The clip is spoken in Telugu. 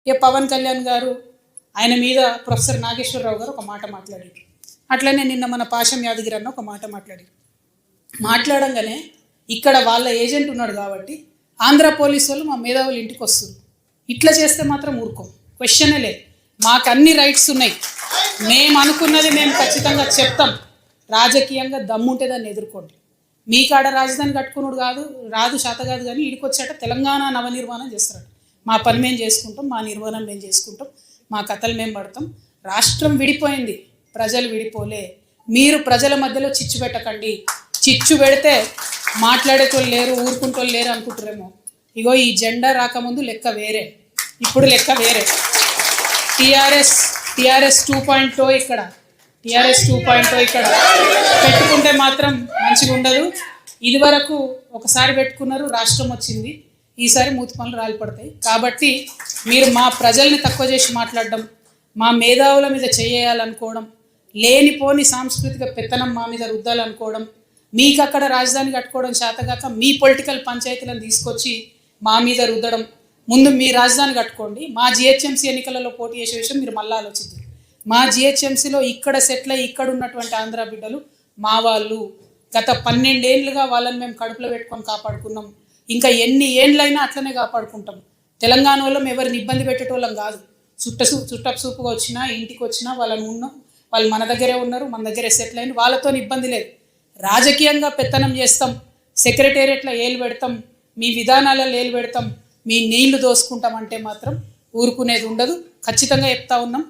ఇక పవన్ కళ్యాణ్ గారు ఆయన మీద ప్రొఫెసర్ నాగేశ్వరరావు గారు ఒక మాట మాట్లాడారు. అట్లనే నిన్న మన పాశం యాదగిరి అన్న ఒక మాట మాట్లాడారు. మాట్లాడంగానే ఇక్కడ వాళ్ళ ఏజెంట్ ఉన్నాడు కాబట్టి ఆంధ్ర పోలీసు వాళ్ళు మా మేధావులు ఇంటికి వస్తుంది. ఇట్లా చేస్తే మాత్రం ఊరుకోం, క్వశ్చనే లేదు. మాకు అన్ని రైట్స్ ఉన్నాయి. మేము అనుకున్నది మేము ఖచ్చితంగా చెప్తాం. రాజకీయంగా దమ్ముంటే దాన్ని ఎదుర్కోండి. మీ కాడ రాజధాని కట్టుకున్నాడు రాదు శాత కాదు, కానీ ఇడికి వచ్చాట తెలంగాణ నవనిర్మాణం చేస్తాడు. మా పని మేము చేసుకుంటాం, మా నిర్మాణం మేము చేసుకుంటాం, మా కథలు మేము పడతాం. రాష్ట్రం విడిపోయింది, ప్రజలు విడిపోలే. మీరు ప్రజల మధ్యలో చిచ్చు పెట్టకండి. చిచ్చు పెడితే మాట్లాడేటోళ్ళు లేరు, ఊరుకుంటోళ్ళు లేరు అనుకుంటారేమో. ఇగో ఈ జెండా రాకముందు లెక్క వేరే, ఇప్పుడు లెక్క వేరే. టీఆర్ఎస్ 2.0 ఇక్కడ, టీఆర్ఎస్ 2.0 ఇక్కడ పెట్టుకుంటే మాత్రం మంచిగా ఉండదు. ఇదివరకు ఒకసారి పెట్టుకున్నారు, రాష్ట్రం వచ్చింది. ఈసారి మూతి పనులు రాలిపడతాయి. కాబట్టి మీరు మా ప్రజల్ని తక్కువ చేసి మాట్లాడడం, మా మేధావుల మీద చేయాలనుకోవడం, లేనిపోని సాంస్కృతిక పెత్తనం మా మీద రుద్దాలనుకోవడం, మీకు అక్కడ రాజధాని కట్టుకోవడం చేతగాక మీ పొలిటికల్ పంచాయతీలను తీసుకొచ్చి మా మీద రుద్దడం. ముందు మీ రాజధాని కట్టుకోండి. మా జిహెచ్ఎంసీ ఎన్నికలలో పోటీ చేసే విషయం మీరు మళ్ళీ ఆలోచిద్దాం. మా జిహెచ్ఎంసీలో ఇక్కడ సెటిల్ అయ్యి ఇక్కడ ఉన్నటువంటి ఆంధ్ర బిడ్డలు మా వాళ్ళు. గత 12 ఏళ్ళుగా వాళ్ళని మేము కడుపులో పెట్టుకొని కాపాడుకున్నాం. ఇంకా ఎన్ని ఏళ్ళైనా అట్లనే కాపాడుకుంటాం. తెలంగాణ వాళ్ళం ఎవరిని ఇబ్బంది పెట్టేటోళ్ళం కాదు. చుట్టపు చూపుగా వచ్చినా ఇంటికి వచ్చినా వాళ్ళని ఉన్నాం. వాళ్ళు మన దగ్గరే ఉన్నారు, మన దగ్గరే సెటిల్ అయిన. వాళ్ళతో ఇబ్బంది లేదు. రాజకీయంగా పెత్తనం చేస్తాం, సెక్రటేరియట్లో ఏలు పెడతాం, మీ విధానాలలో ఏలు పెడతాం, మీ నీళ్లు దోసుకుంటాం అంటే మాత్రం ఊరుకునేది ఉండదు. ఖచ్చితంగా చెప్తా ఉన్నాం.